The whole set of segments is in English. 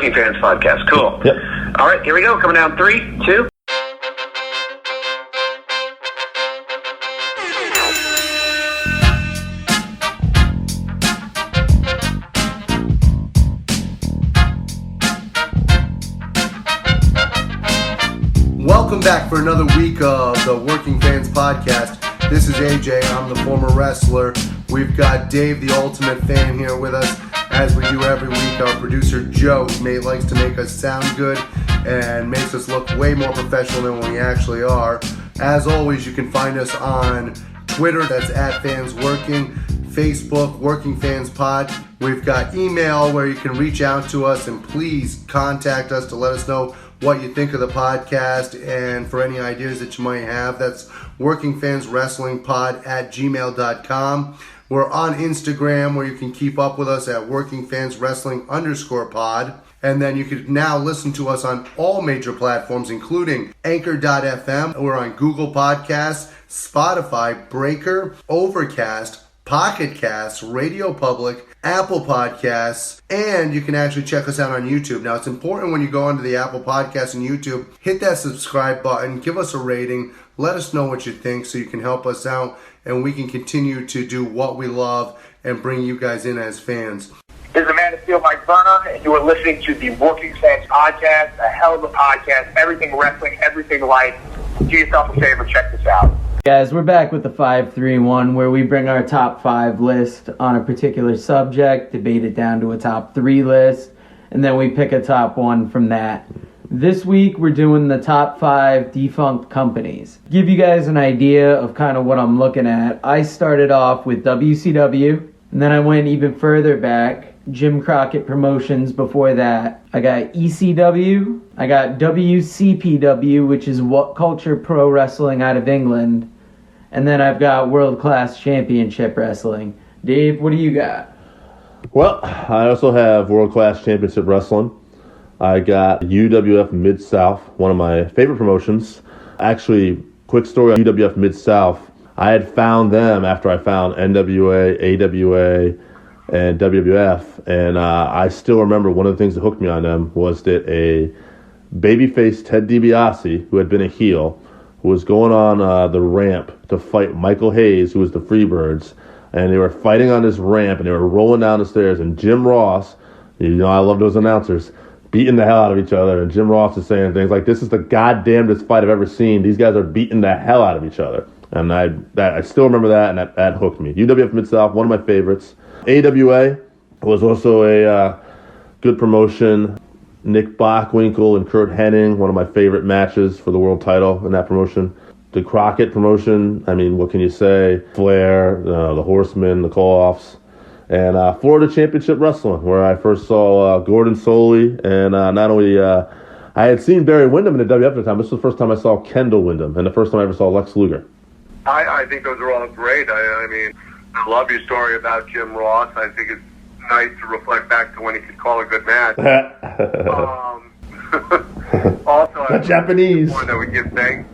Working Fans Podcast. Cool. Yep. All right, here we go. Coming down 3, 2. Welcome back for another week of the Working Fans Podcast. This is AJ. I'm the former wrestler. We've got Dave, the ultimate fan, here with us as we do every week. Our producer Joe likes to make us sound good and makes us look way more professional than we actually are. As always, you can find us on Twitter, that's @FansWorking, Facebook, Working Fans Pod. We've got email where you can reach out to us and please contact us to let us know what you think of the podcast and for any ideas that you might have. That's workingfanswrestlingpod@gmail.com. We're on Instagram where you can keep up with us at workingfanswrestling_pod. And then you can now listen to us on all major platforms, including Anchor.fm. We're on Google Podcasts, Spotify, Breaker, Overcast, Pocket Casts, Radio Public, Apple Podcasts, and you can actually check us out on YouTube. Now, it's important when you go onto the Apple Podcasts and YouTube, hit that subscribe button, give us a rating, let us know what you think so you can help us out and we can continue to do what we love and bring you guys in as fans. This is Amanda Field, Mike Verner, and you are listening to the Working Fans Podcast, a hell of a podcast, everything wrestling, everything life. Do yourself a favor, check this out. Guys, we're back with the 5-3-1 where we bring our top 5 list on a particular subject, debate it down to a top 3 list, and then we pick a top 1 from that. This week we're doing the top 5 defunct companies. Give you guys an idea of kind of what I'm looking at. I started off with WCW, and then I went even further back. Jim Crockett Promotions before that. I got ECW. I got WCPW, which is What Culture Pro Wrestling out of England. And then I've got World Class Championship Wrestling. Dave, what do you got? Well, I also have World Class Championship Wrestling. I got UWF Mid-South, one of my favorite promotions. Actually, quick story on UWF Mid-South. I had found them after I found NWA, AWA, and WWF, and I still remember one of the things that hooked me on them was that a babyface Ted DiBiase, who had been a heel, was going on the ramp to fight Michael Hayes, who was the Freebirds, and they were fighting on this ramp, and they were rolling down the stairs, and Jim Ross, you know I love those announcers, beating the hell out of each other, and Jim Ross is saying things like, this is the goddamnedest fight I've ever seen, these guys are beating the hell out of each other, and I still remember that, and that hooked me. UWF Mid-South, one of my favorites. AWA was also a good promotion. Nick Bockwinkel and Kurt Hennig, one of my favorite matches for the world title in that promotion. The Crockett promotion, I mean, what can you say? Flair, the Horsemen, the Call-Offs. And Florida Championship Wrestling, where I first saw Gordon Soley. And not only, I had seen Barry Windham in the WWF at the time, this was the first time I saw Kendall Windham, and the first time I ever saw Lex Luger. I think those are all great. I mean, I love your story about Jim Ross. I think it's nice to reflect back to when he could call a good match. Also, the Japanese. That we give thanks.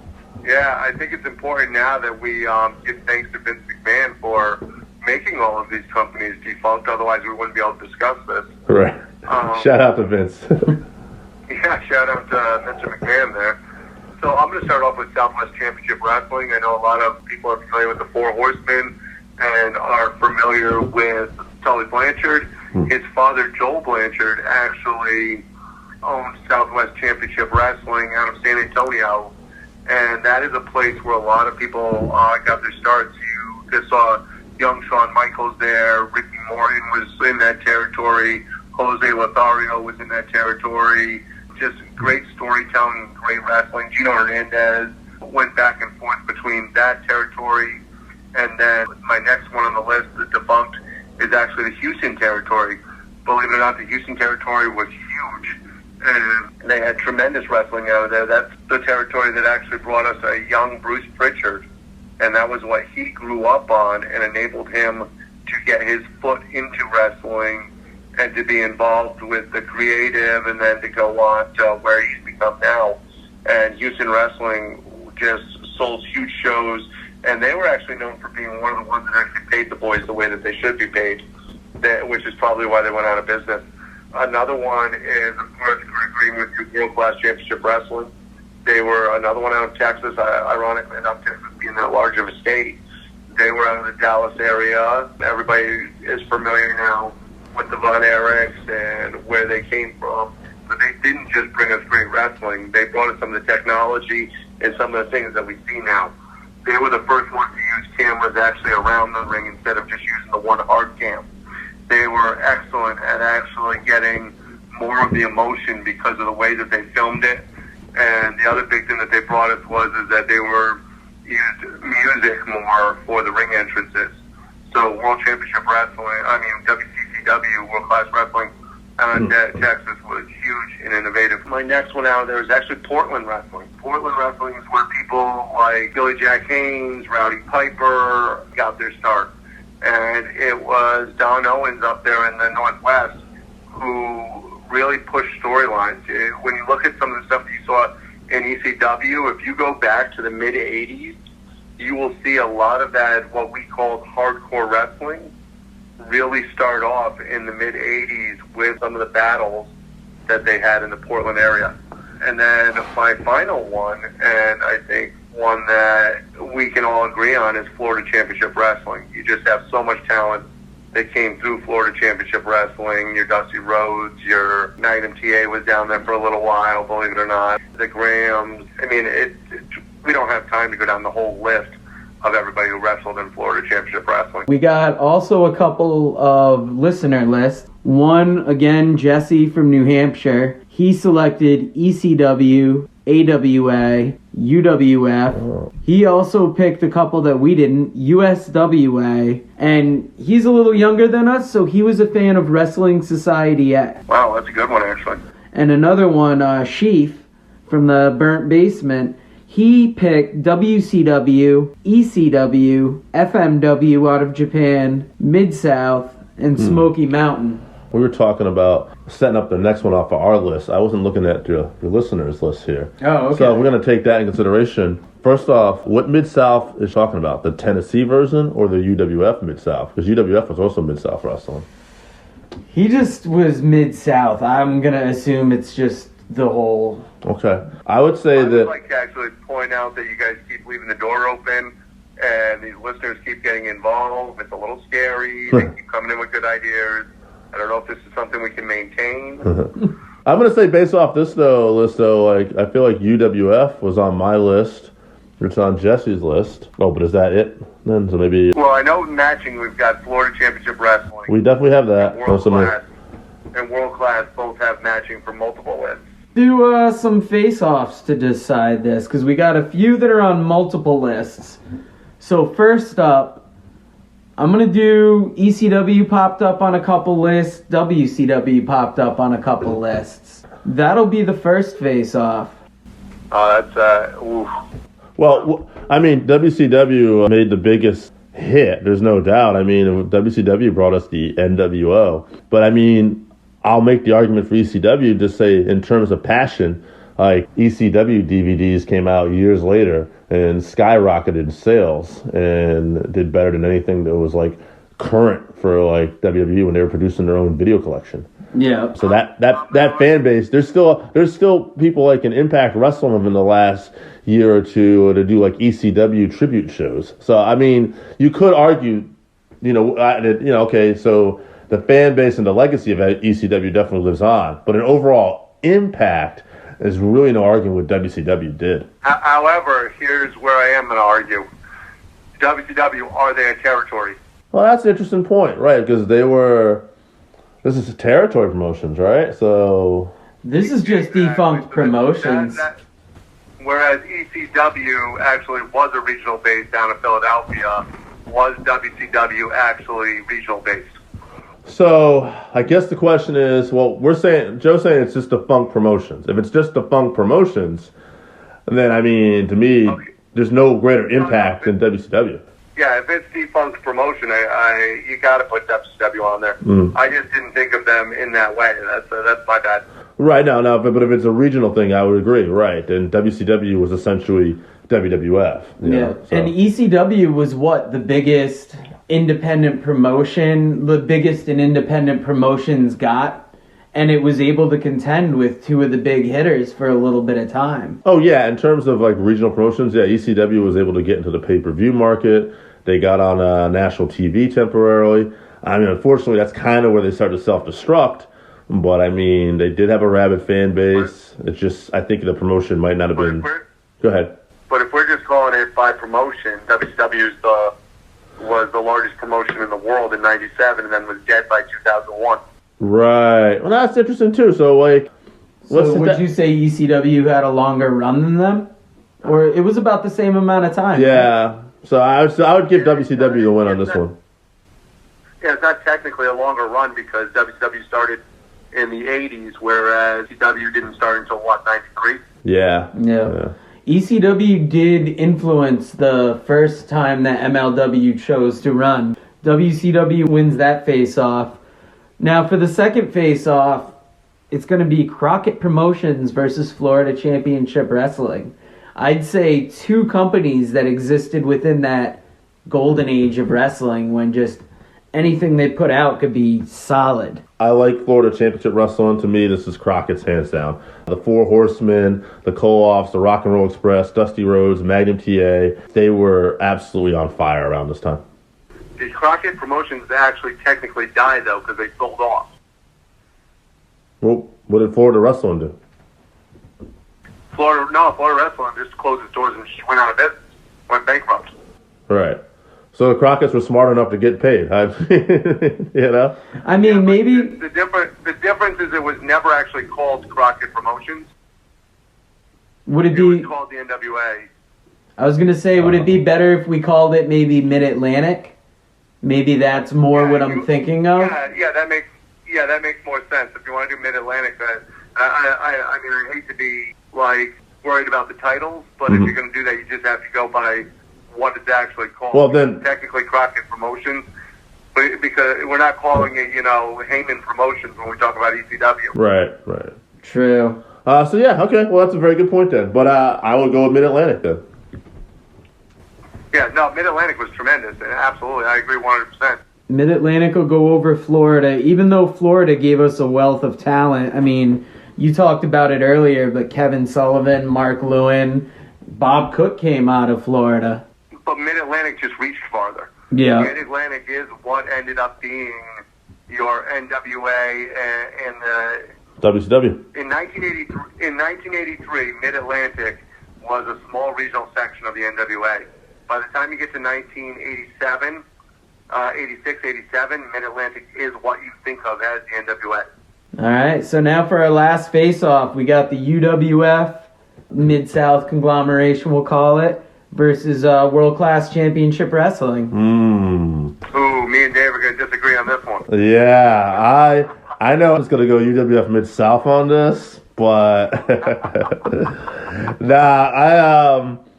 Yeah, I think it's important now that we give thanks to Vince McMahon for making all of these companies defunct. Otherwise, we wouldn't be able to discuss this. Right. Shout out to Vince. Yeah, shout out to Mr. McMahon there. So I'm going to start off with Southwest Championship Wrestling. I know a lot of people are familiar with the Four Horsemen and are familiar with Tully Blanchard. His father, Joel Blanchard, actually owns Southwest Championship Wrestling out of San Antonio. And that is a place where a lot of people got their starts. You just saw young Shawn Michaels there. Ricky Morton was in that territory. Jose Lothario was in that territory. Just great storytelling, great wrestling. Gino Hernandez went back and forth between that territory. And then my next one on the list, the defunct, is actually the Houston territory. Believe it or not, the Houston territory was huge. And they had tremendous wrestling out of there. That's the territory that actually brought us a young Bruce Pritchard. And that was what he grew up on and enabled him to get his foot into wrestling and to be involved with the creative and then to go on to where he's become now. And Houston Wrestling just sold huge shows. And they were actually known for being one of the ones that actually paid the boys the way that they should be paid, which is probably why they went out of business. Another one is, of course, agreeing with you, World Class Championship Wrestling. They were another one out of Texas, ironically enough, Texas being that large of a state. They were out of the Dallas area. Everybody is familiar now with the Von Erichs and where they came from. But they didn't just bring us great wrestling. They brought us some of the technology and some of the things that we see now. They were the first ones to use cameras actually around the ring instead of just using the one hard cam. They were excellent at actually getting more of the emotion because of the way that they filmed it. And the other big thing that they brought us is that they were used music more for the ring entrances. So World Championship Wrestling, WCCW, World Class Wrestling, Texas was huge and innovative. My next one out there is actually Portland Wrestling. Portland Wrestling is where people like Billy Jack Haynes, Rowdy Piper got their start. And it was Don Owens up there in the Northwest who really pushed storylines. When you look at some of the stuff that you saw in ECW, if you go back to the mid-'80s, you will see a lot of that, what we called hardcore wrestling, really start off in the mid-'80s with some of the battles that they had in the Portland area. And then my final one, and I think one that we can all agree on, is Florida Championship Wrestling. You just have so much talent that came through Florida Championship Wrestling. Your Dusty Rhodes, your Magnum TA was down there for a little while, believe it or not. The Grahams. I mean, we don't have time to go down the whole list of everybody who wrestled in Florida Championship Wrestling. We got also a couple of listener lists. One, again, Jesse from New Hampshire. He selected ECW, AWA, UWF. He also picked a couple that we didn't, USWA, and he's a little younger than us, so he was a fan of Wrestling Society X. Wow, that's a good one, actually. And another one, Sheaf from the Burnt Basement, he picked WCW, ECW, FMW out of Japan, Mid-South, and Smoky Mountain. We were talking about setting up the next one off of our list. I wasn't looking at your listeners' list here. Oh, okay. So we're going to take that in consideration. First off, what Mid-South is talking about? The Tennessee version or the UWF Mid-South? Because UWF was also Mid-South wrestling. He just was Mid-South. I'm going to assume it's just the whole... Okay. I would say I would that... like to actually point out that you guys keep leaving the door open and these listeners keep getting involved. It's a little scary. They keep coming in with good ideas. I don't know if this is something we can maintain. I'm going to say based off this list, like I feel like UWF was on my list. It's on Jesse's list. Oh, but is that it then? So maybe... Well, I know matching, we've got Florida Championship Wrestling. We definitely have that. And World Class both have matching for multiple lists. Do some face-offs to decide this, because we got a few that are on multiple lists. So first up, I'm going to do ECW popped up on a couple lists, WCW popped up on a couple lists. That'll be the first face-off. Oof. Well, I mean, WCW made the biggest hit, there's no doubt. I mean, WCW brought us the NWO. But I mean, I'll make the argument for ECW, just say in terms of passion, like ECW DVDs came out years later and skyrocketed in sales and did better than anything that was like current for like WWE when they were producing their own video collection. Yeah. So that fan base, there's still people like in Impact Wrestling in the last year or two to do like ECW tribute shows. So I mean, you could argue, okay, so the fan base and the legacy of ECW definitely lives on, but an overall impact, there's really no arguing what WCW did. However, here's where I am going to argue. WCW, are they a territory? Well, that's an interesting point, right? Because this is territory promotions, right? So... This is just defunct promotions. Whereas ECW actually was a regional base down in Philadelphia, was WCW actually regional based? So I guess the question is, well, Joe's saying it's just defunct promotions. If it's just defunct promotions, then I mean, to me, there's no greater impact than WCW. Yeah, if it's defunct promotion, you got to put WCW on there. I just didn't think of them in that way. That's my bad. Right, no, but if it's a regional thing, I would agree, right? And WCW was essentially WWF. And ECW was what? The biggest independent promotion, the biggest an independent promotions got, and it was able to contend with two of the big hitters for a little bit of time. Oh, yeah. In terms of like regional promotions, yeah, ECW was able to get into the pay-per-view market. They got on national TV temporarily. I mean, unfortunately, that's kind of where they started to self-destruct. But, I mean, they did have a rabid fan base. It's just, I think the promotion might not have been... Go ahead. But if we're just calling it by promotion, WCW was the largest promotion in the world in 97 and then was dead by 2001. Right. Well, that's interesting, too. So, like... So would you say ECW had a longer run than them? Or it was about the same amount of time? Yeah. Right? So I would give WCW the win on this one. Yeah, it's not technically a longer run because WCW started in the 80s, whereas ECW didn't start until, 93? Yeah. ECW did influence the first time that MLW chose to run. WCW wins that face-off. Now, for the second face-off, it's going to be Crockett Promotions versus Florida Championship Wrestling. I'd say two companies that existed within that golden age of wrestling when just anything they put out could be solid. I like Florida Championship Wrestling. To me, this is Crockett's hands down. The Four Horsemen, the Koloffs, the Rock and Roll Express, Dusty Rhodes, Magnum TA, they were absolutely on fire around this time. The Crockett Promotions actually technically died, though, because they sold off. Well, what did Florida Wrestling do? Florida Wrestling just closed its doors and just went out of business, went bankrupt. Right. So the Crockett's were smart enough to get paid. You know? I mean, maybe... The difference is it was never actually called Crockett Promotions. Would it was called the NWA. I was going to say, would it be better if we called it maybe Mid-Atlantic? Maybe that's more what I'm thinking of? Yeah, that makes more sense. If you want to do Mid-Atlantic, I mean, I hate to be, worried about the titles, but if you're going to do that, you just have to go by what it's actually called. Well, then... Technically Crockett Promotions, but because we're not calling it, Heyman Promotions when we talk about ECW. Right. True. So, yeah, okay. Well, that's a very good point then. But I would go with Mid-Atlantic then. Yeah, no, Mid-Atlantic was tremendous. And absolutely, I agree 100%. Mid-Atlantic will go over Florida, even though Florida gave us a wealth of talent. I mean, you talked about it earlier, but Kevin Sullivan, Mark Lewin, Bob Cook came out of Florida. But Mid-Atlantic just reached farther. Yeah. Mid-Atlantic is what ended up being your NWA and the... WCW. In 1983, Mid-Atlantic was a small regional section of the NWA. By the time you get to 1987, 86, 87, Mid-Atlantic is what you think of as the NWA. All right, so now for our last face-off, we got the UWF, Mid-South conglomeration, we'll call it, versus World Class Championship Wrestling. Ooh, me and Dave are going to disagree on this one. Yeah, I know I'm just going to go UWF Mid-South on this, but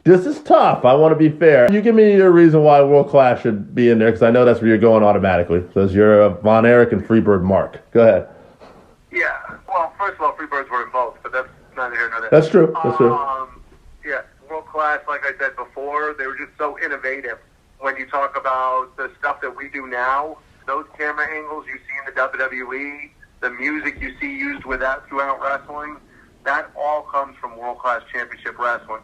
this is tough. I want to be fair. You give me your reason why World Class should be in there, because I know that's where you're going automatically. Because you're a Von Erich and Freebird Mark. Go ahead. Yeah, well, first of all, Freebirds were in both, but that's neither here nor there. That's true. Yeah, World Class, like I said before, they were just so innovative. When you talk about the stuff that we do now, those camera angles you see in the WWE, the music you see used with that throughout wrestling, that all comes from World Class Championship Wrestling.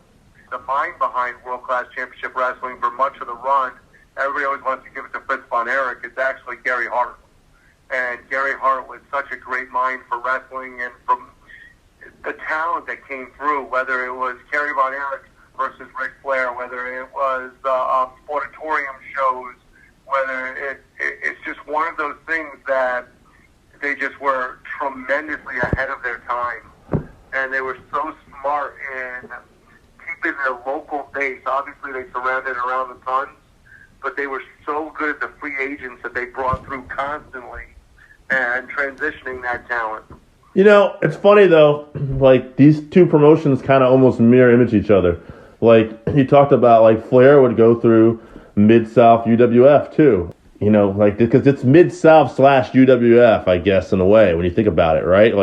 The mind behind World Class Championship Wrestling for much of the run, everybody always wants to give it to Fritz Von Erich. It's actually Gary Hart. And Gary Hart was such a great mind for wrestling and from the talent that came through, whether it was Kerry Von Erich versus Ric Flair, whether it was sportatorium shows, whether it's just one of those things that they just were tremendously ahead of their time. And they were so smart in keeping their local base. Obviously, they surrounded around the Suns, but they were so good at the free agents that they brought through constantly and transitioning that talent. You know, it's funny, though, these two promotions kind of almost mirror image each other. You talked about, Flair would go through Mid-South UWF, too. You know, because it's Mid-South / UWF, I guess, in a way, when you think about it, right?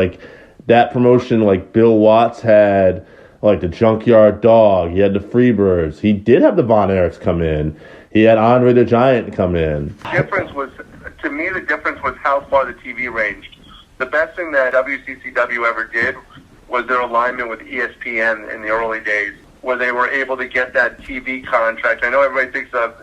That promotion, Bill Watts had, the Junkyard Dog. He had the Freebirds. He did have the Von Erichs come in. He had Andre the Giant come in. The difference was how far the TV ranged. the best thing that WCCW ever did was their alignment with ESPN in the early days, where they were able to get that TV contract. I know everybody thinks of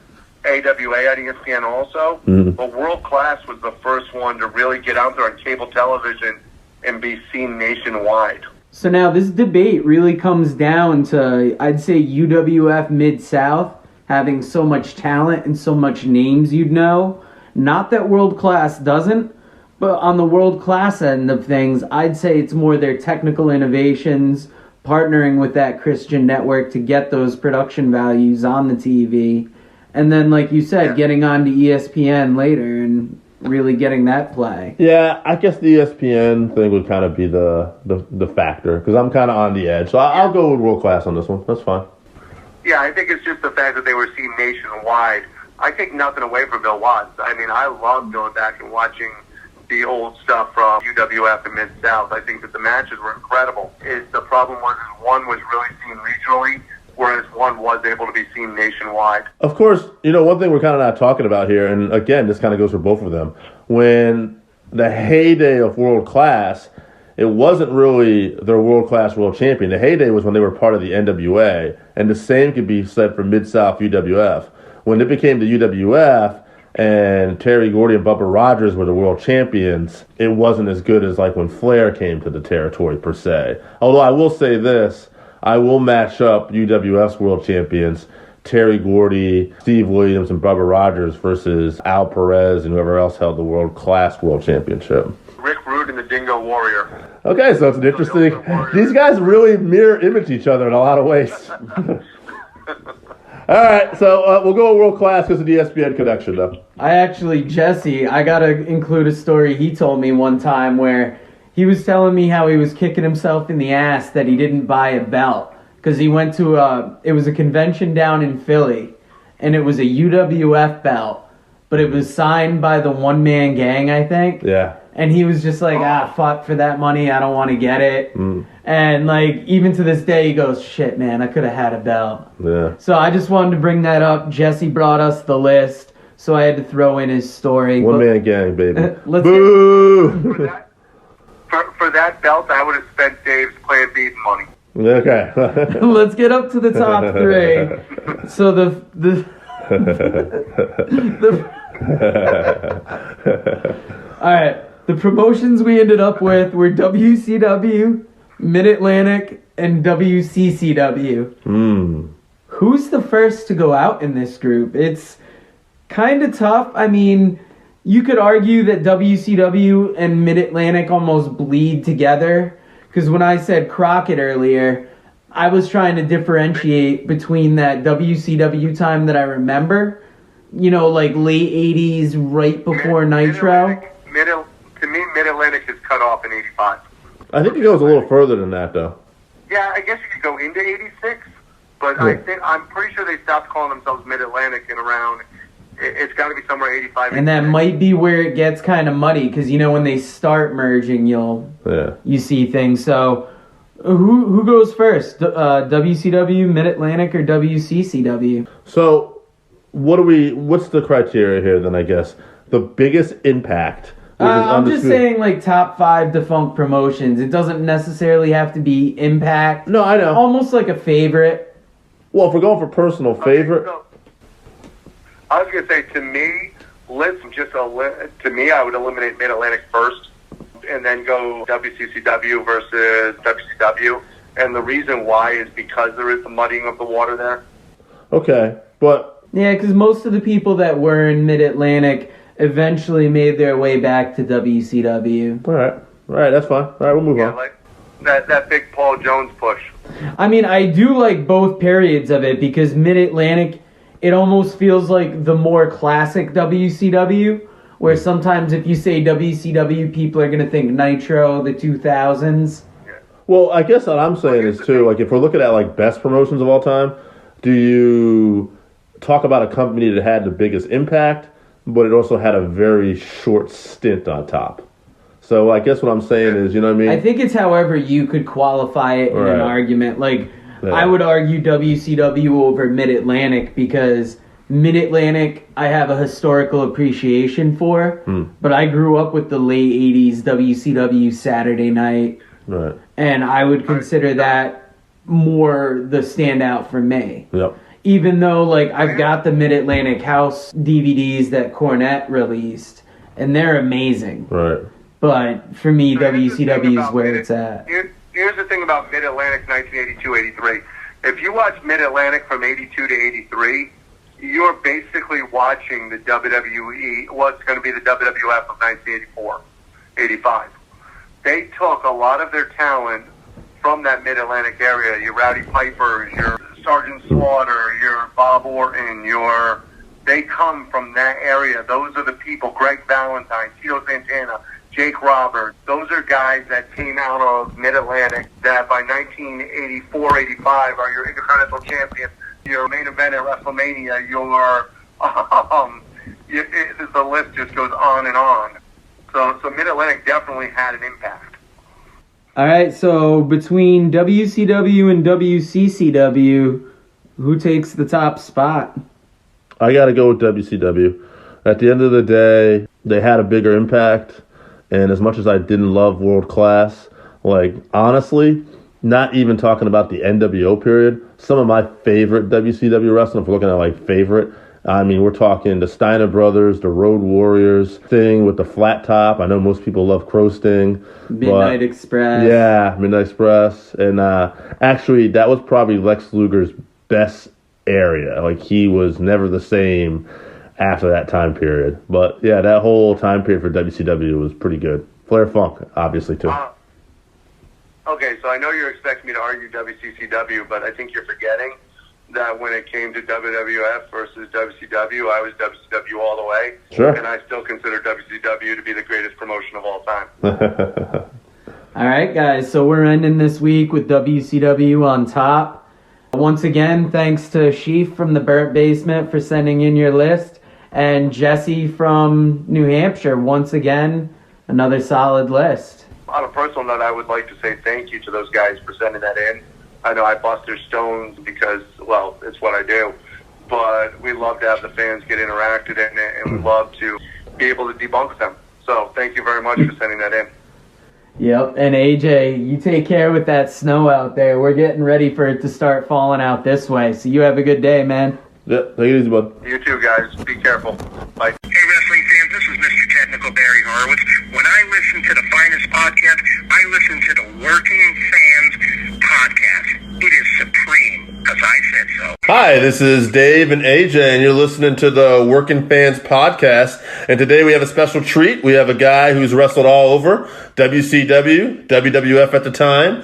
AWA at ESPN also, but World Class was the first one to really get out there on cable television and be seen nationwide. So now this debate really comes down to, I'd say, UWF Mid-South having so much talent and so much names you'd know. Not that World Class doesn't, but on the World Class end of things, I'd say it's more their technical innovations, partnering with that Christian network to get those production values on the TV. And then, like you said, getting on to ESPN later and really getting that play. Yeah, I guess the ESPN thing would kind of be the factor, because I'm kind of on the edge. So I'll go with World Class on this one. That's fine. Yeah, I think it's just the fact that they were seen nationwide. I take nothing away from Bill Watts. I mean, I love going back and watching the old stuff from UWF and Mid-South. I think that the matches were incredible. The problem was one was really seen regionally, whereas one was able to be seen nationwide. Of course, one thing we're kind of not talking about here, and again, this kind of goes for both of them, when the heyday of World Class, it wasn't really their World Class world champion. The heyday was when they were part of the NWA, and the same could be said for Mid-South UWF. When it became the UWF, and Terry Gordy and Bubba Rogers were the world champions, it wasn't as good as like when Flair came to the territory per se. Although I will say this, I will match up UWF's world champions, Terry Gordy, Steve Williams, and Bubba Rogers versus Al Perez and whoever else held the World Class World Championship. Rick Rude and the Dingo Warrior. Okay, so it's an interesting... These guys really mirror image each other in a lot of ways. All right, so we'll go with World Class because of the ESPN connection, though. Jesse, I got to include a story he told me one time where he was telling me how he was kicking himself in the ass that he didn't buy a belt because he went to it was a convention down in Philly, and it was a UWF belt, but it was signed by the one-man gang, I think. Yeah. And he was just like, fuck, for that money, I don't want to get it. And, like, even to this day, he goes, shit, man, I could have had a belt. Yeah. So I just wanted to bring that up. Jesse brought us the list, so I had to throw in his story. One-man gang, baby. Boo! For that belt, I would have spent Dave's Plan B money. Okay. Let's get up to the top three. So all right. The promotions we ended up with were WCW, Mid-Atlantic, and WCCW. Who's the first to go out in this group? It's kind of tough. I mean, you could argue that WCW and Mid-Atlantic almost bleed together, because when I said Crockett earlier, I was trying to differentiate between that WCW time that I remember, like late 80s, right before Nitro. To me, Mid-Atlantic is cut off in 85. I think it goes a little further than that, though. Yeah, I guess you could go into 86, but I'm pretty sure they stopped calling themselves Mid-Atlantic in around, it's got to be somewhere 85. And that might be where it gets kind of muddy, because, when they start merging, you see things. So, who goes first? WCW, Mid-Atlantic, or WCCW? So, what's the criteria here, then, I guess? The biggest impact... I'm just saying, like, top 5 defunct promotions. It doesn't necessarily have to be Impact. No, I know. Almost like a favorite. Well, if we're going for personal favorite... So, I was going to say, to me, I would eliminate Mid-Atlantic first, and then go WCCW versus WCW. And the reason why is because there is the muddying of the water there. Okay, but... Yeah, because most of the people that were in Mid-Atlantic... eventually made their way back to WCW. All right, that's fine. All right, we'll move on. Like that big Paul Jones push. I mean, I do like both periods of it because Mid-Atlantic, it almost feels like the more classic WCW, where sometimes if you say WCW, people are going to think Nitro, the 2000s. Yeah. Well, I guess what I'm saying is, too, like, if we're looking at, like, best promotions of all time, do you talk about a company that had the biggest impact, but it also had a very short stint on top? So I guess what I'm saying is, you know what I mean? I think it's however you could qualify it in an argument. Like, I would argue WCW over Mid-Atlantic because Mid-Atlantic, I have a historical appreciation for, but I grew up with the late 80s WCW Saturday Night, Right. and I would consider that more the standout for me. Yep. Even though, like, I've got the Mid-Atlantic House DVDs that Cornette released, and they're amazing. Right. But for me, So here's the thing WCW is about where it's at. Here's the thing about Mid-Atlantic 1982-83. If you watch Mid-Atlantic from 82 to 83, you're basically watching the WWE, what's going to be the WWF of 1984, 85. They took a lot of their talent from that Mid-Atlantic area, your Rowdy Pipers, your Sergeant Slaughter, your Bob Orton, they come from that area. Those are the people, Greg Valentine, Tito Santana, Jake Roberts. Those are guys that came out of Mid-Atlantic that by 1984-85 are your Intercontinental Champion, your main event at WrestleMania, the list just goes on and on. So Mid-Atlantic definitely had an impact. All right, so between WCW and WCCW, who takes the top spot? I got to go with WCW. At the end of the day, they had a bigger impact. And as much as I didn't love World Class, like, honestly, not even talking about the NWO period, some of my favorite WCW wrestling, if we're looking at, like, favorite, I mean, we're talking the Steiner Brothers, the Road Warriors thing with the flat top. I know most people love Crow Sting. Midnight Express. Yeah, Midnight Express. And actually, that was probably Lex Luger's best area. Like, he was never the same after that time period. But, yeah, that whole time period for WCW was pretty good. Flair Funk, obviously, too. Okay, so I know you're expecting me to argue WCCW, but I think you're forgetting that when it came to WWF versus WCW, I was WCW all the way. Sure. And I still consider WCW to be the greatest promotion of all time. All right, guys, so we're ending this week with WCW on top. Once again, thanks to Sheaf from the Burnt Basement for sending in your list, and Jesse from New Hampshire, once again, another solid list. On a personal note, I would like to say thank you to those guys for sending that in. I know I bust their stones because, well, it's what I do. But we love to have the fans get interacted in it, and we love to be able to debunk them. So thank you very much for sending that in. Yep, and AJ, you take care with that snow out there. We're getting ready for it to start falling out this way, so you have a good day, man. Yeah, take it easy, bud. You too, guys. Be careful. Bye. Hey, wrestling fans, this is Mr. Technical Barry Horowitz. When I listen to the finest podcast, I listen to the Working Fans podcast. It is supreme, because I said so. Hi, this is Dave and AJ, and you're listening to the Working Fans Podcast. And today we have a special treat. We have a guy who's wrestled all over WCW, WWF at the time.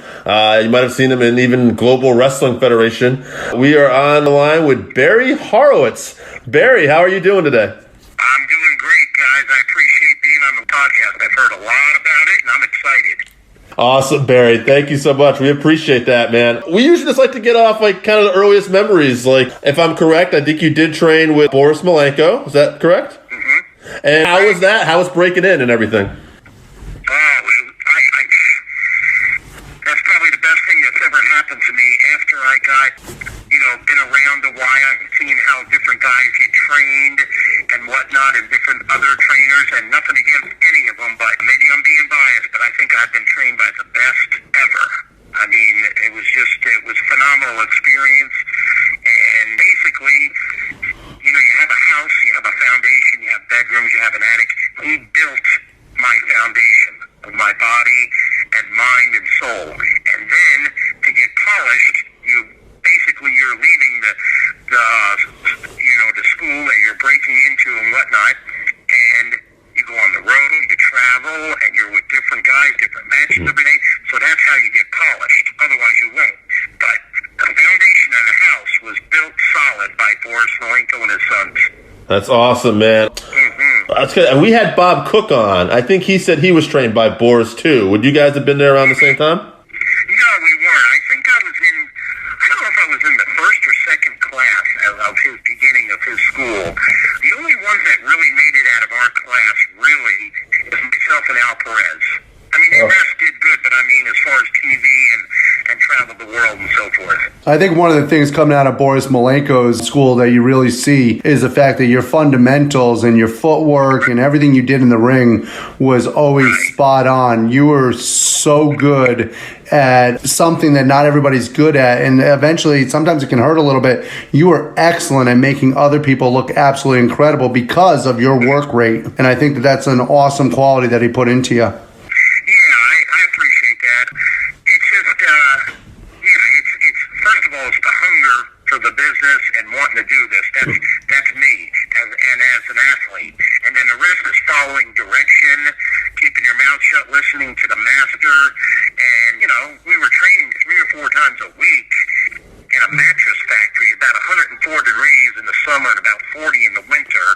You might have seen him in even Global Wrestling Federation. We are on the line with Barry Horowitz. Barry, how are you doing today? I'm doing great, guys. I appreciate being on the podcast. I've heard a lot about it, and I'm excited. Awesome, Barry. Thank you so much. We appreciate that, man. We usually just like to get off like kind of the earliest memories. Like, if I'm correct, I think you did train with Boris Malenko. Is that correct? Mm-hmm. And how was that? How was breaking in and everything? That's probably the best thing that's ever happened to me after I got, been around a while and seeing how different guys get trained and whatnot and different other trainers, and nothing against any of them, but maybe I'm being biased, but I think I've been trained by the best ever. I mean, it was a phenomenal experience, and basically, you have a house, you have a foundation, you have bedrooms, you have an attic. He built my foundation of my body and mind and soul. And then to get polished, you're leaving the school that you're breaking into and whatnot, and you go on the road, you travel, and you're with different guys, different matches, everything. So that's how you get polished. Otherwise you won't. But the foundation of the house was built solid by Boris Malenko and his sons. That's awesome, man. Mm-hmm. That's good. And we had Bob Cook on. I think he said he was trained by Boris, too. Would you guys have been there around the same time? No, we weren't. I think I don't know if I was in the first or second class of his beginning of his school. The only ones that really made it out of our class, really, is myself and Al Perez. I mean, the rest did good, but I mean, as far as TV and travel traveled the world and so forth. I think one of the things coming out of Boris Malenko's school that you really see is the fact that your fundamentals and your footwork and everything you did in the ring was always spot on. You were so good at something that not everybody's good at, and eventually sometimes it can hurt a little bit. You were excellent at making other people look absolutely incredible because of your work rate, and I think that that's an awesome quality that he put into you. Yeah, I appreciate that. It's just, it's first of all, it's the hunger for the business and wanting to do this. That's me as an athlete. And then the rest is following direction, keeping your mouth shut, listening to the master. And, we were training 3 or 4 times a week in a mattress factory, about 104 degrees in the summer and about 40 in the winter,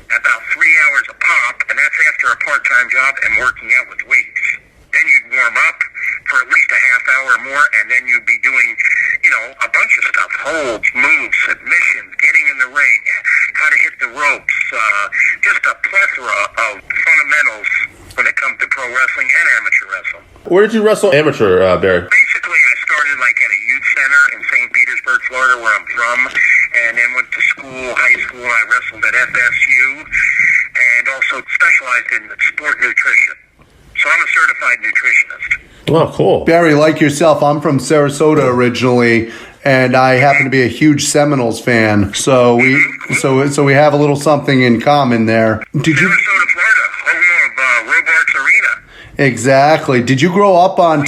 about 3 hours a pop, and that's after a part-time job and working out with weights. Then you'd warm up for at least a half hour or more, and then you'd be doing, a bunch of stuff, holds, moves, submissions, getting in the ring, how to hit the ropes, just a plethora of fundamentals when it comes to pro wrestling and amateur wrestling. Where did you wrestle amateur, Barry? Basically, I started at a youth center in St. Petersburg, Florida, where I'm from, and then went to high school, and I wrestled at FSU, and also specialized in sport nutrition. So I'm a certified nutritionist. Oh, cool. Barry, like yourself, I'm from Sarasota originally, and I happen to be a huge Seminoles fan. So we have a little something in common there. Sarasota, Florida, home of Robarts Arena. Exactly. Did you grow up on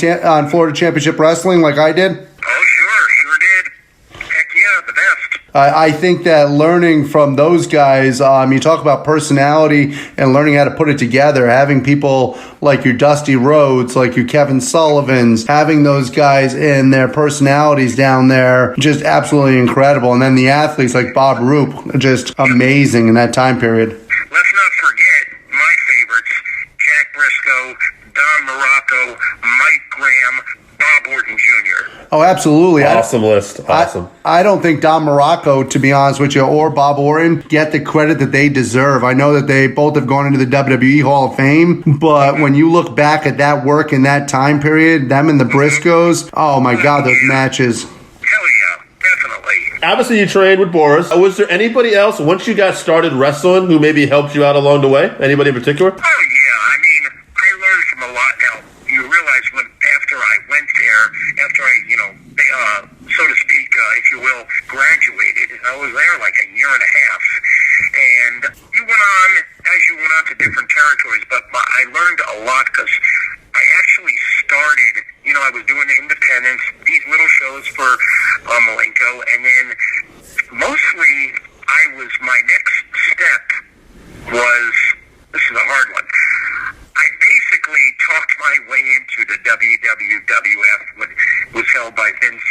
Florida Championship Wrestling like I did? Oh, sure did. Heck yeah, the best. I think that learning from those guys, you talk about personality and learning how to put it together, having people like your Dusty Rhodes, like your Kevin Sullivans, having those guys and their personalities down there, just absolutely incredible. And then the athletes like Bob Roop, just amazing in that time period. Let's not forget my favorites, Jack Briscoe, Don Morocco, Mike Graham, Bob Orton Jr. Oh, absolutely. Awesome list. Awesome. I don't think Don Morocco, to be honest with you, or Bob Orton get the credit that they deserve. I know that they both have gone into the WWE Hall of Fame, but when you look back at that work in that time period, them and the Briscoes, oh my God, those matches. Hell yeah, definitely. Obviously, you trained with Boris. Was there anybody else, once you got started wrestling, who maybe helped you out along the way? Anybody in particular? Oh, yeah. I learned from a lot. Now, you realize after I went there, after I, so to speak, if you will, graduated, I was there like a year and a half. And you went on to different territories, but I learned a lot because I actually started, I was doing the independents, these little shows for Malenko, and then mostly my next step was, this is a hard one, I basically talked my way into the WWF, which was held by Vince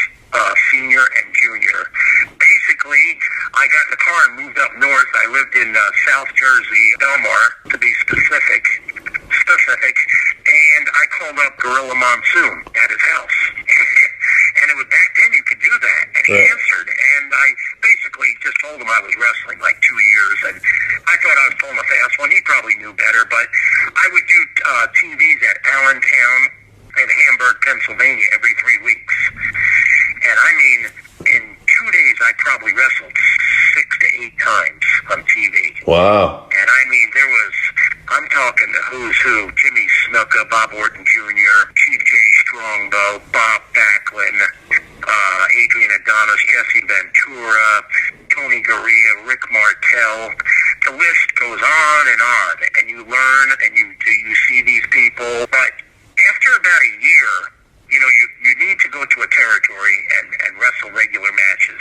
Sr. and Jr. Basically, I got in the car and moved up north. I lived in South Jersey, Belmar, to be specific, and I called up Gorilla Monsoon at his house. And it was back then you could do that. And he answered, and I basically just told him I was wrestling like 2 years, and I thought I was pulling a fast one. He probably knew better, but I would do TVs at Allentown in Hamburg, Pennsylvania every 3 weeks. And in 2 days I probably wrestled 6 to 8 times on TV. Wow. And I'm talking the who's who, Jimmy Snuka, Bob Orton Jr., Chief Jay Strongbow, Bob Backlund, Adrian Adonis, Jesse Ventura, Tony Gurria, Rick Martel. The list goes on, and you learn, and you see these people. But after about a year, you need to go to a territory and wrestle regular matches.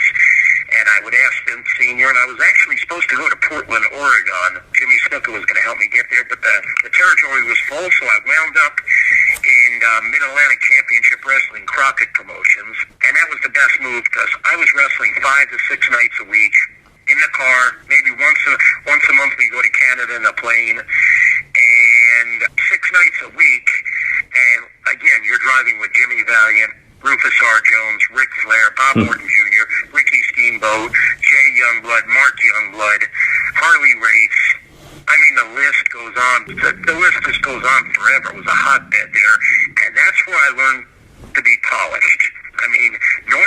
And I would ask Vince Sr., and I was actually supposed to go to Portland, Oregon. Jimmy Snuka was going to help me get there, but the territory was full, so I wound up in Mid-Atlantic Championship Wrestling, Crockett Promotions. And that was the best move because I was wrestling 5 to 6 nights a week in the car. Maybe once a month we go to Canada in a plane. And 6 nights a week. And again, you're driving with Jimmy Valiant, Rufus R. Jones, Ric Flair, Bob Orton Jr., Ricky Steamboat, Jay Youngblood, Mark Youngblood, Harley Race. The list goes on. The list just goes on forever. It was a hotbed there. And that's where I learned to be polished.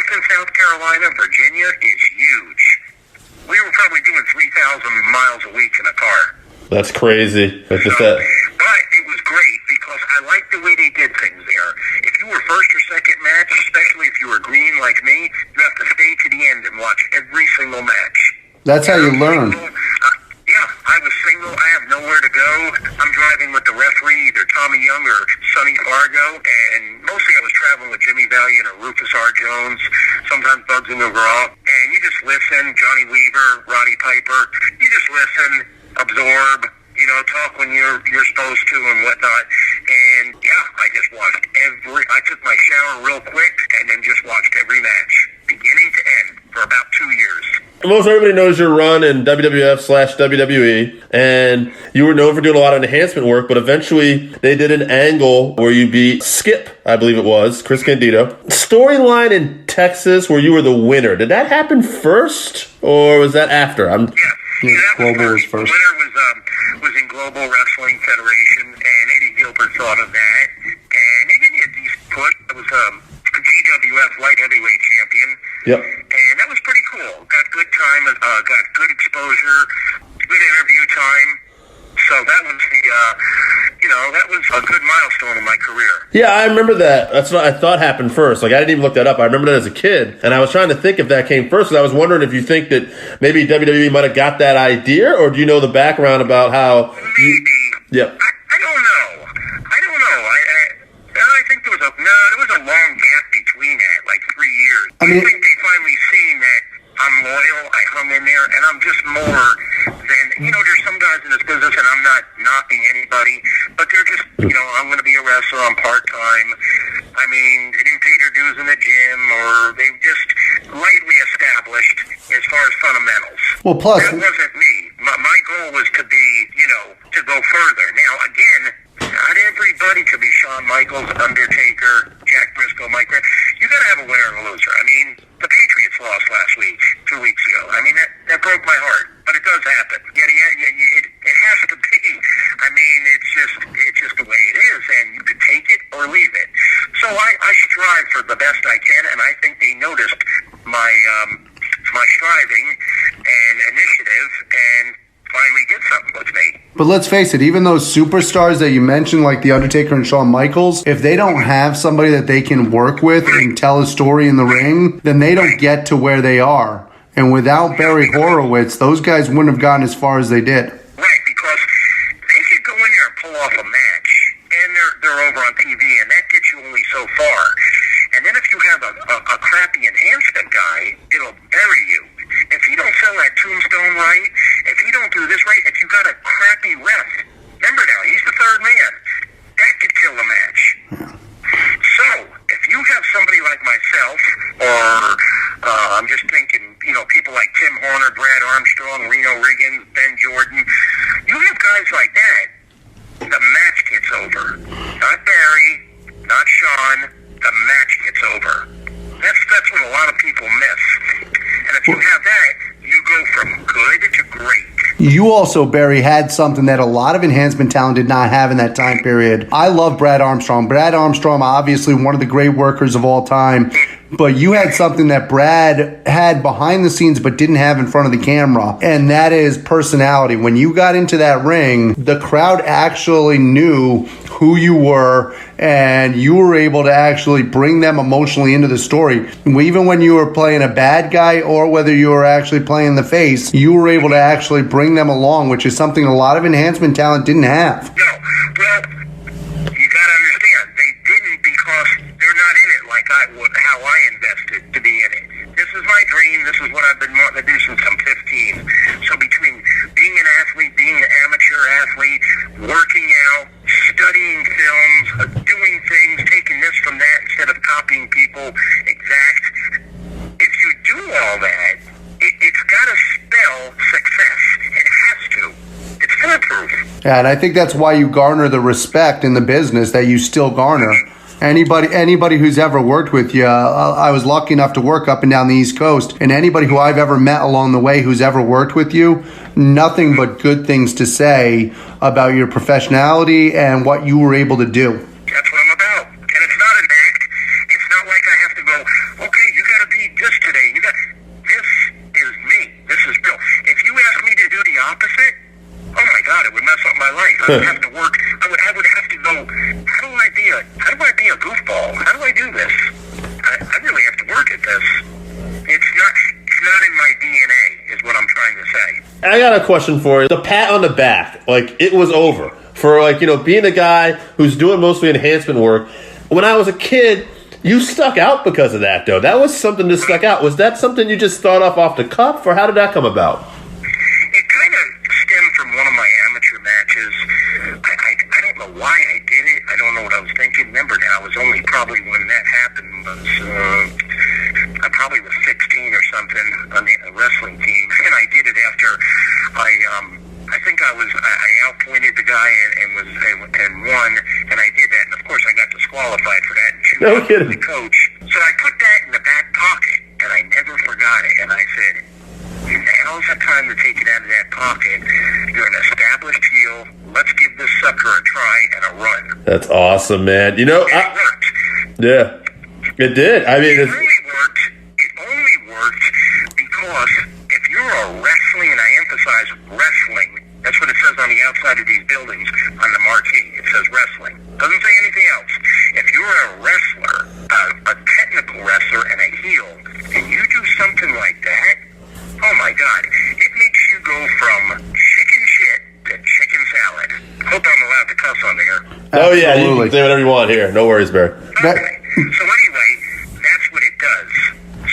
Charleston, South Carolina, Virginia is huge. We were probably doing 3,000 miles a week in a car. That's crazy. But it was great because I liked the way they did things there. If you were first or second match, especially if you were green like me, you have to stay to the end and watch every single match. That's how you learn. Yeah, I was single. I have nowhere to go. I'm driving with the referee, either Tommy Young or Sonny Fargo, and mostly I was traveling with Jimmy Valiant or Rufus R. Jones, sometimes Bugs in overall. And you just listen, Johnny Weaver, Roddy Piper. You just listen, absorb, talk when you're supposed to and whatnot. And yeah, I just watched I took my shower real quick and then just watched every match, beginning to end, for about 2 years. Most everybody knows your run in WWF/WWE, and you were known for doing a lot of enhancement work, but eventually they did an angle where you beat Skip, I believe it was, Chris Candido. Storyline in Texas where you were the winner. Did that happen first, or was that after? Yeah, that Global was first. The winner was in Global Wrestling Federation, and Eddie Gilbert thought of that, and they gave me a decent push. It was a GWF light heavyweight champion. Yep. And that was pretty cool. Got good time, got good exposure, good interview time. So that was that was a good milestone in my career. Yeah, I remember that. That's what I thought happened first. I didn't even look that up. I remember that as a kid, and I was trying to think if that came first. And I was wondering if you think that maybe WWE might have got that idea, or do you know the background about how? Maybe. Yeah. I don't know. I think there was a long gap between that, like 3 years. I think they finally seen that I'm loyal. I hung in there, and I'm just more than there's some guys in this business, and I'm not knocking anybody, but they're just I'm going to be a wrestler. I'm part-time. I mean, they didn't pay their dues in the gym, or they just lightly established as far as fundamentals. Well, plus that wasn't me. My goal was to be to go further. Now again, not everybody could be Shawn Michaels, Undertaker, Jack Briscoe, Mike Grant. You got to have a winner and a loser. I mean, the Patriots lost last week, 2 weeks ago. I mean, that broke my heart, but it does happen. It has to be. I mean, it's just the way it is, and you could take it or leave it. So I strive for the best I can, and I think they noticed my striving and initiative, and finally did something with me. But let's face it, even those superstars that you mentioned, like The Undertaker and Shawn Michaels, if they don't have somebody that they can work with and tell a story in the ring, then they don't get to where they are. And without Barry Horowitz, those guys wouldn't have gotten as far as they did. Right, because they could go in there and pull off a match, and they're over on TV, and that gets you only so far. And then if you have a crappy enhancement guy, it'll bury you. If he don't sell that tombstone right, if he don't do this right, if you got a crappy ref, remember now, he's the third man, that could kill a match. Yeah. So, if you have somebody like myself, or I'm just thinking, people like Tim Horner, Brad Armstrong, Reno Riggins, Ben Jordan, you have guys like that, the match gets over. Not Barry, not Shawn, the match gets over. That's what a lot of people miss. And if you have that, you go from good to great. You also, Barry, had something that a lot of enhancement talent did not have in that time period. I love Brad Armstrong. Brad Armstrong, obviously one of the great workers of all time. But you had something that Brad had behind the scenes but didn't have in front of the camera, and that is personality. When you got into that ring, the crowd actually knew who you were, and you were able to actually bring them emotionally into the story. Even when you were playing a bad guy or whether you were actually playing the face, you were able to actually bring them along, which is something a lot of enhancement talent didn't have. No, well, you got to understand, they didn't because they're not in it like how I invested to be in it. This is my dream. This is what I've been wanting to do since I'm 15. So between being an athlete, being an amateur athlete, working out, studying films, doing things, taking this from that instead of copying people exact, if you do all that, it's got to spell success. It has to. It's foolproof. Yeah, and I think that's why you garner the respect in the business that you still garner. Anybody who's ever worked with you, I was lucky enough to work up and down the East Coast, and anybody who I've ever met along the way who's ever worked with you, nothing but good things to say about your professionality and what you were able to do. That's what I'm about. And it's not an act. It's not like I have to go, okay, you got to be this today. This is me. This is real. If you ask me to do the opposite, oh my God, it would mess up my life. I would have to work. I would have to go. How do I be a goofball? How do I do this? I really have to work at this. It's not in my DNA, is what I'm trying to say. I got a question for you. The pat on the back, like it was over for being a guy who's doing mostly enhancement work. When I was a kid, you stuck out because of that, though. That was something that stuck out. Was that something you just thought off the cuff, or how did that come about? It kind of stemmed from one of my amateur matches. I don't know why I did it. I don't know what I was thinking. Remember now, it was only probably when that happened I probably was 16 or something on the wrestling team, and I did it after I think I outpointed the guy and won, and I did that, and of course I got disqualified for that. And No kidding. The coach. So I put that in the back pocket, and I never forgot it. And I said, "Now's the time to take it out of that pocket. You're an established heel. Let's give this sucker a try and a run." That's awesome, man. And it worked. Yeah, it did. I mean, It only worked because if you're a wrestling, and I emphasize wrestling, that's what it says on the outside of these buildings on the marquee. It says wrestling. Doesn't say anything else. If you're a wrestler, a technical wrestler and a heel, and you do something like that, oh my God, it makes you go from chicken shit to chicken salad. Hope I'm allowed to cuss on there. oh yeah, you Absolutely. can say whatever you want here. No worries, Barry. That- Okay. So anyway, that's what it does.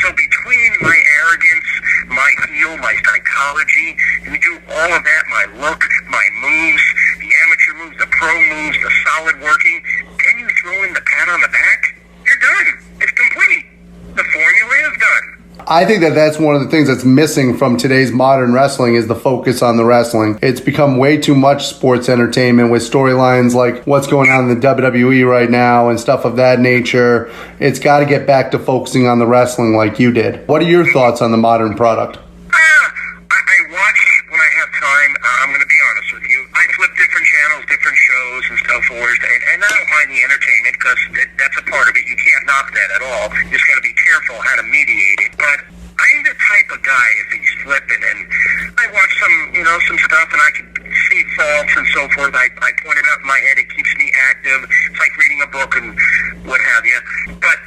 So between my arrogance, my heel, my psychology, you do all of that, my look, my moves, the amateur moves, the pro moves, the solid working, then you throw in the pat on the back, you're done. It's complete. The formula is done. I think that's one of the things that's missing from today's modern wrestling is the focus on the wrestling. It's become way too much sports entertainment with storylines like what's going on in the WWE right now and stuff of that nature. It's got to get back to focusing on the wrestling like you did. What are your thoughts on the modern product? I watch when I have time. I'm going to be honest with you. I flip different channels, different shows and stuff and I don't mind the entertainment because that's a part of it. You can't knock that at all. You just got to be careful how to mediate it. But I'm the type of guy, if he's flipping, and I watch some stuff and I can see faults and so forth. I point it out in my head. It keeps me active. It's like reading a book and what have you. But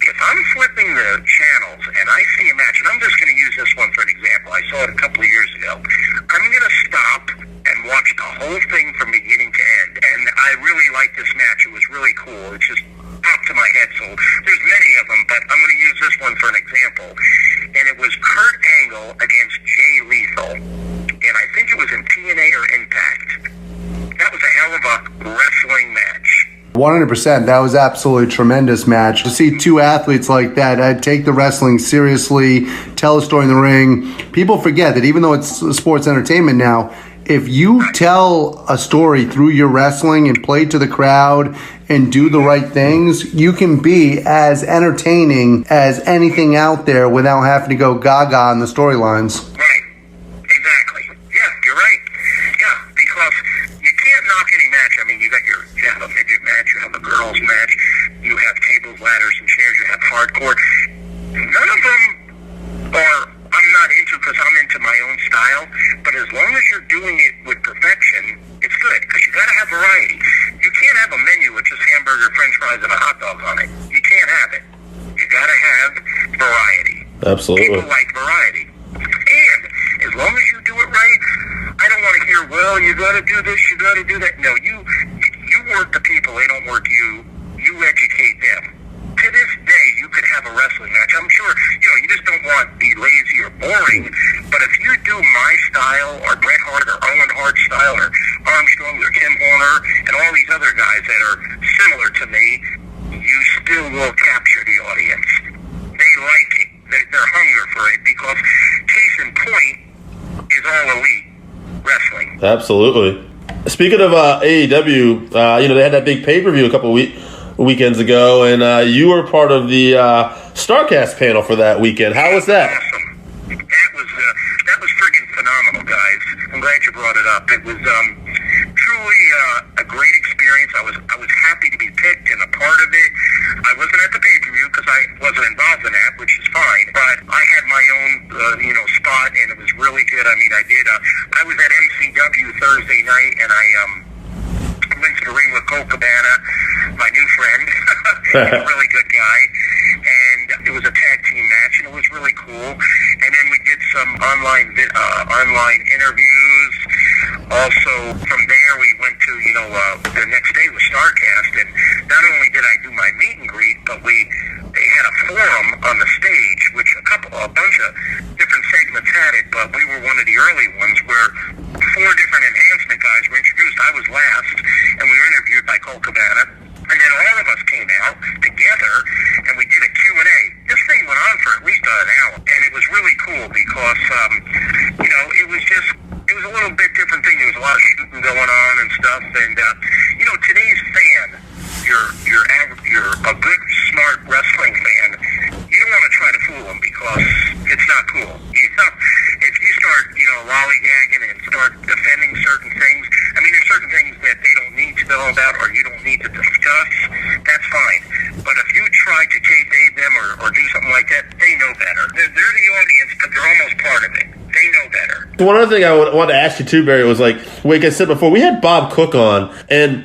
if I'm flipping the channels and I see a match, and I'm just going to use this one for an example. I saw it a couple of years ago. I'm going to stop and watch the whole thing from beginning to end. And I really like this match. It was really cool. It just popped to my head. So there's many of them, but I'm going to use this one for an example. And it was Kurt Angle against Jay Lethal. And I think it was in TNA or Impact. That was a hell of a wrestling match. 100%. That was absolutely a tremendous match. To see two athletes like that, take the wrestling seriously, tell a story in the ring. People forget that even though it's sports entertainment now, if you tell a story through your wrestling and play to the crowd and do the right things, you can be as entertaining as anything out there without having to go gaga on the storylines. Right. Exactly. Yeah, you're right. Yeah, because you can't knock any match. I mean, you have a midget match, you have a girls match, you have tables, ladders, and chairs, you have hardcore. None of them I'm not into because I'm into my own style, but as long as you're doing it with perfection, it's good because you got to have variety. You can't have a menu with just hamburger, french fries, and a hot dog on it. You can't have it. You got to have variety. Absolutely. People like variety. And as long as you do it right, I don't want to hear, well, you got to do this, you got to do that. No, you work the people, they don't work you. You educate them. To this day, you could have a wrestling match. I'm sure, you just don't want to be lazy or boring, but if you do my style or Bret Hart or Owen Hart style or Armstrong or Tim Horner and all these other guys that are similar to me, you still will capture the audience. They like it. They're hungry for it because case in point is all elite wrestling. Absolutely. Speaking of AEW, they had that big pay-per-view a couple weekends ago, and you were part of the Starrcast panel for that weekend. How was that? Awesome. That was friggin' phenomenal, guys. I'm glad you brought it up. It was truly a great experience. I was happy to be picked and a part of it. I wasn't at the pay-per-view because I wasn't involved in that, which is fine. spot, and it was really good. I mean, I was at MCW Thursday night, and I went to the ring with Cole Cabana, my new friend. He's a really good guy. And it was a tag team match, and it was really cool. And then we did some online interviews. Also, from there, we went to, the next day was Starrcast, and not only did I do my meet and greet, but they had a forum on the stage, which a bunch of different segments had it, but we were one of the early ones where 4 different enhancement guys were introduced. I was last, and we were interviewed by Cole Cabana. And then all of us came out together, and we did a Q&A. This thing went on for at least an hour, and it was really cool because, it was a little bit different thing. There was a lot of shooting going on and stuff, and, today's fan, you're a good, smart wrestling fan. You don't want to try to fool them because it's not cool. If you start, lollygagging and start defending certain things, I mean, there's certain things that they don't need to know about or you don't need to discuss, that's fine. But if you try to kayfabe them or do something like that, they know better. They're the audience, but they're almost part of it. They know better. One other thing I wanted to ask you too, Barry, was like I said before, we had Bob Cook on, and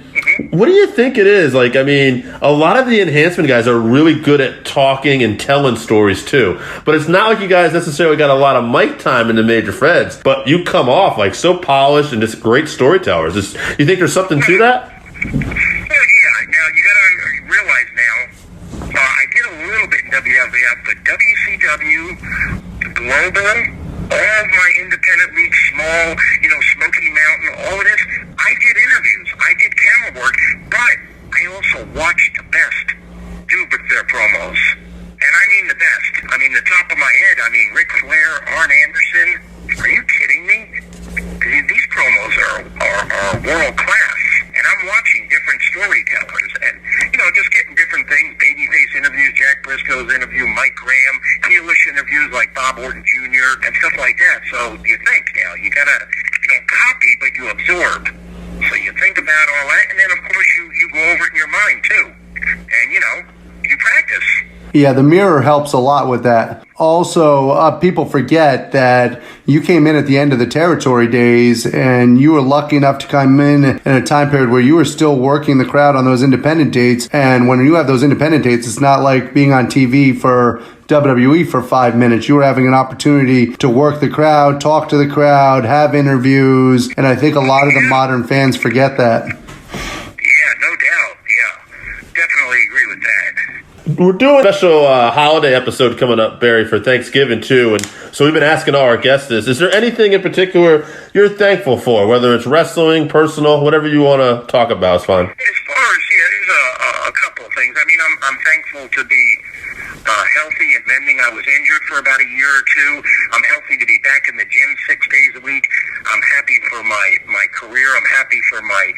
what do you think it is? Like, I mean, a lot of the enhancement guys are really good at talking and telling stories too, but it's not like you guys necessarily got a lot of mic time in the major feds, but you come off like so polished and just great storytellers. You think there's something to that? Well, yeah. Now, you got to realize now, I did a little bit in WWF, but WCW, Global, all of my independent leagues, small, Smoky Mountain, all of this, I did interviews. I did camera work, but I also watched the best do their promos. And I mean the best. I mean, the top of my head, Ric Flair, Arn Anderson. Are you kidding me? These promos are world class. And I'm watching different storytellers and, just getting different things. Babyface interviews, Jack Briscoe's interview, Mike Graham, heelish interviews like Bob Orton Jr. and stuff like that. So you think now, you gotta, copy, but you absorb. So you think about all that, and then of course you go over it in your mind too. And, you practice. Yeah, the mirror helps a lot with that. Also, people forget that you came in at the end of the territory days and you were lucky enough to come in a time period where you were still working the crowd on those independent dates. And when you have those independent dates, it's not like being on TV for WWE for 5 minutes. You were having an opportunity to work the crowd, talk to the crowd, have interviews. And I think a lot of the modern fans forget that. Yeah, no doubt. Yeah, definitely agree with that. We're doing a special holiday episode coming up, Barry, for Thanksgiving, too. And so we've been asking all our guests this. Is there anything in particular you're thankful for, whether it's wrestling, personal, whatever you want to talk about is fine? As far as, there's a couple of things. I'm thankful to be healthy and mending. I was injured for about a year or two. I'm healthy to be back in the gym 6 days a week. I'm happy for my career. I'm happy for my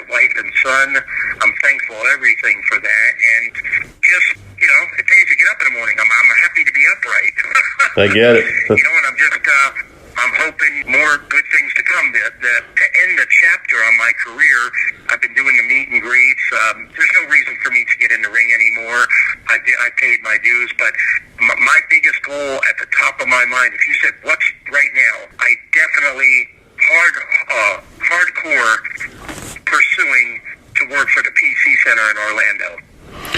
wife and son. I'm thankful everything for that. And just, it pays to get up in the morning. I'm happy to be upright. I get it. And I'm just, I'm hoping more good things to come. To end the chapter on my career, I've been doing the meet and greets. There's no reason for me to get in the ring anymore. I paid my dues, but my biggest goal at the top of my mind, if you said what's right now, I definitely hardcore pursuing to work for the PC Center in Orlando.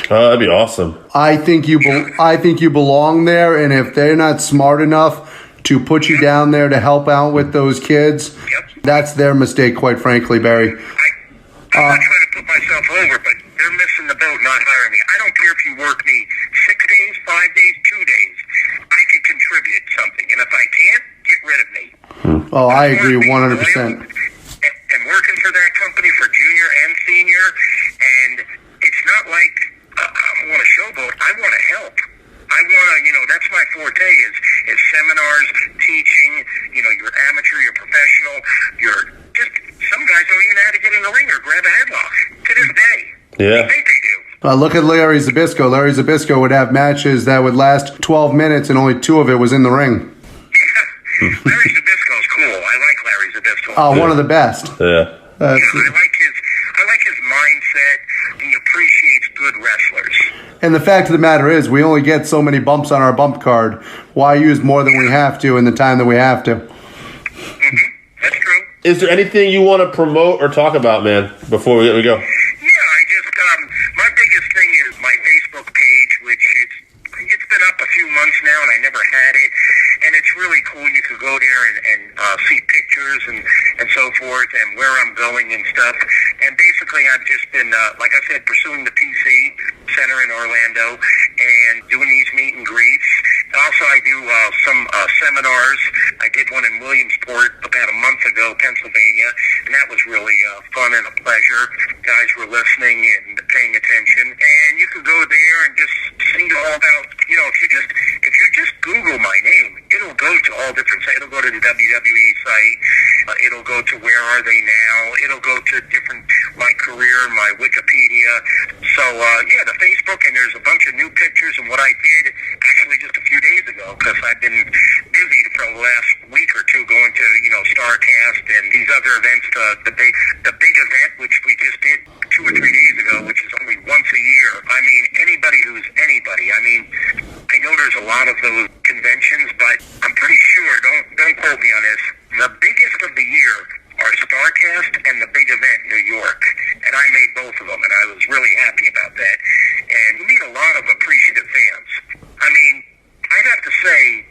Oh, that'd be awesome. I think you belong there, and if they're not smart enough to put you down there to help out with those kids, that's their mistake, quite frankly, Barry. I'm not trying to put myself over, but they're missing the boat not hiring me. I don't care if you work me 6 days, 5 days, 2 days. I could contribute something, and if I can't, get rid of me. Oh, I agree 100%. And working for that company for junior and senior, and it's not like I want to showboat. I want to help. I want to, that's my forte is seminars, teaching, you're amateur, you're professional, some guys don't even know how to get in the ring or grab a headlock to this day. Yeah. I think they do. Look at Larry Zbyszko. Larry Zbyszko would have matches that would last 12 minutes and only 2 of it was in the ring. Yeah. Larry Zbyszko's cool. I like Larry Zbyszko. Oh, one of the best. Yeah. I like his mindset. He appreciates good wrestlers. And the fact of the matter is, we only get so many bumps on our bump card. Why use more than we have to in the time that we have to? Mm-hmm. That's true. Is there anything you want to promote or talk about, man, before we go? Yeah, I just, my biggest thing is my Facebook page, which it's been up a few months now, and I never had it. And it's really cool. You could go there and see pictures and so forth and where I'm going and stuff. And basically, I've just been, like I said, pursuing the PC Center in Orlando and doing these meet and greets. Also, I do some seminars. I did one in Williamsport about a month ago, Pennsylvania, and that was really fun and a pleasure. Guys were listening and paying attention. And you could go there and just see all about, if you just Google my name, it'll go to all different sites. It'll go to the WWE site. It'll go to Where Are They Now? It'll go to different, my career, my Wikipedia. So, the Facebook, and there's a bunch of new pictures and what I did actually just a few days ago, because I've been busy for the last week or two going to, Starrcast and these other events, the big event, which we just did 2 or 3 days ago, which is only once a year. I mean, anybody who's anybody. I mean, I know there's a lot of those conventions, but I'm pretty sure, don't quote me on this, the biggest of the year are Starrcast and the big event in New York. And I made both of them, and I was really happy about that. And you meet a lot of appreciative fans. I mean, I'd have to say,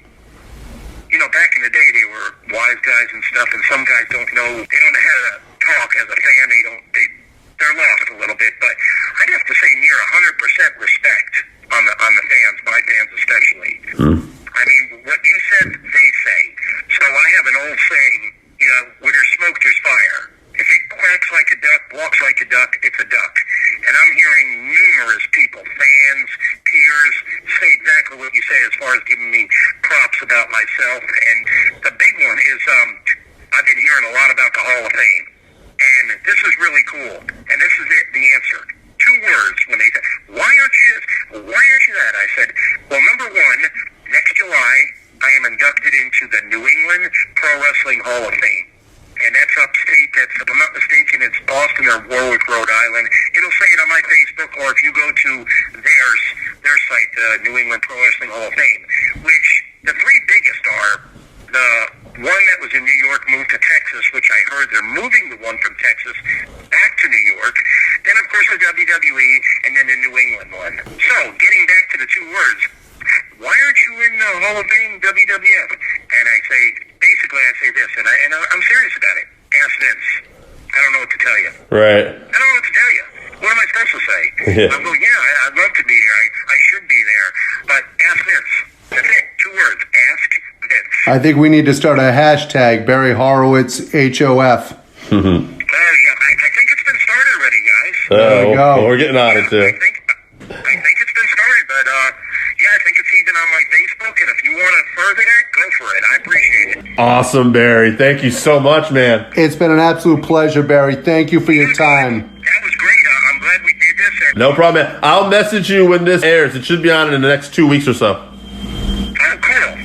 back in the day, they were wise guys and stuff, and some guys don't know how to talk as a fan. They're lost a little bit, but I'd have to say near 100% respect on the fans, my fans especially. I mean, what you said, they say. So I have an old saying, where there's smoke, there's fire. If it quacks like a duck, walks like a duck, it's a duck. And I'm hearing numerous people, fans, peers, say exactly what you say as far as giving me props about myself. And the big one is, I've been hearing a lot about the Hall of Fame. And this is really cool. And this is the answer. 2 words when they said, why aren't you that? I said, well, number one, next July, I am inducted into the New England Pro Wrestling Hall of Fame. And that's upstate. That's, if I'm not mistaken, it's Boston or Warwick, Rhode Island. It'll say it on my Facebook, or if you go to their site, the New England Pro Wrestling Hall of Fame, which the 3 biggest are the one that was in New York moved to Texas, which I heard they're moving the one from Texas back to New York. Then, of course, the WWE, and then the New England one. So, getting back to the 2 words, why aren't you in the Hall of Fame WWF? And I say this, and I'm serious about it. Ask Vince. I don't know what to tell you. Right. I don't know what to tell you. What am I supposed to say? Yeah. I'll go, I'd love to be there. I should be there. But ask Vince. That's it. 2 words. Ask Vince. I think we need to start a hashtag, Barry Horowitz HOF. I think it's been started already, guys. There we go. Well, we're getting on it, too. I think it's been started, but I think it's even on my Facebook, and if you want to further that, go for it. I appreciate it. Awesome, Barry. Thank you so much, man. It's been an absolute pleasure, Barry. Thank you for your time. That was great. I'm glad we did this. And No problem, man. I'll message you when this airs. It should be on in the next 2 weeks or so. Oh, cool.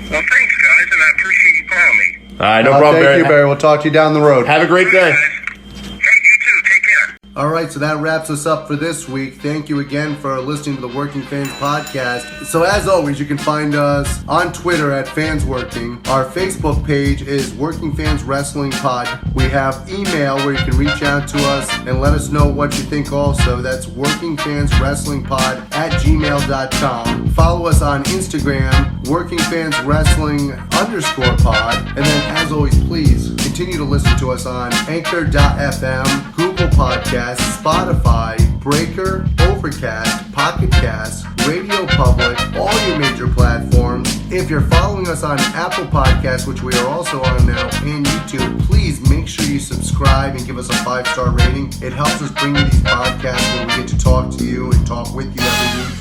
Well, thanks, guys, and I appreciate you calling me. All right, no problem, Thank Barry. you, Barry. We'll talk to you down the road. Have a great day. Hey, you too. Take care. All right, so that wraps us up for this week. Thank you again for listening to the Working Fans Podcast. So as always, you can find us on Twitter at FansWorking. Our Facebook page is Working Fans Wrestling Pod. We have email where you can reach out to us and let us know what you think also. That's workingfanswrestlingpod@gmail.com. Follow us on Instagram, workingfanswrestling_pod. And then as always, please continue to listen to us on Anchor.fm, Google Podcasts, Spotify, Breaker, Overcast, Pocket Cast, Radio Public, all your major platforms. If you're following us on Apple Podcasts, which we are also on now, and YouTube, please make sure you subscribe and give us a 5-star rating. It helps us bring you these podcasts where we get to talk to you and talk with you every week.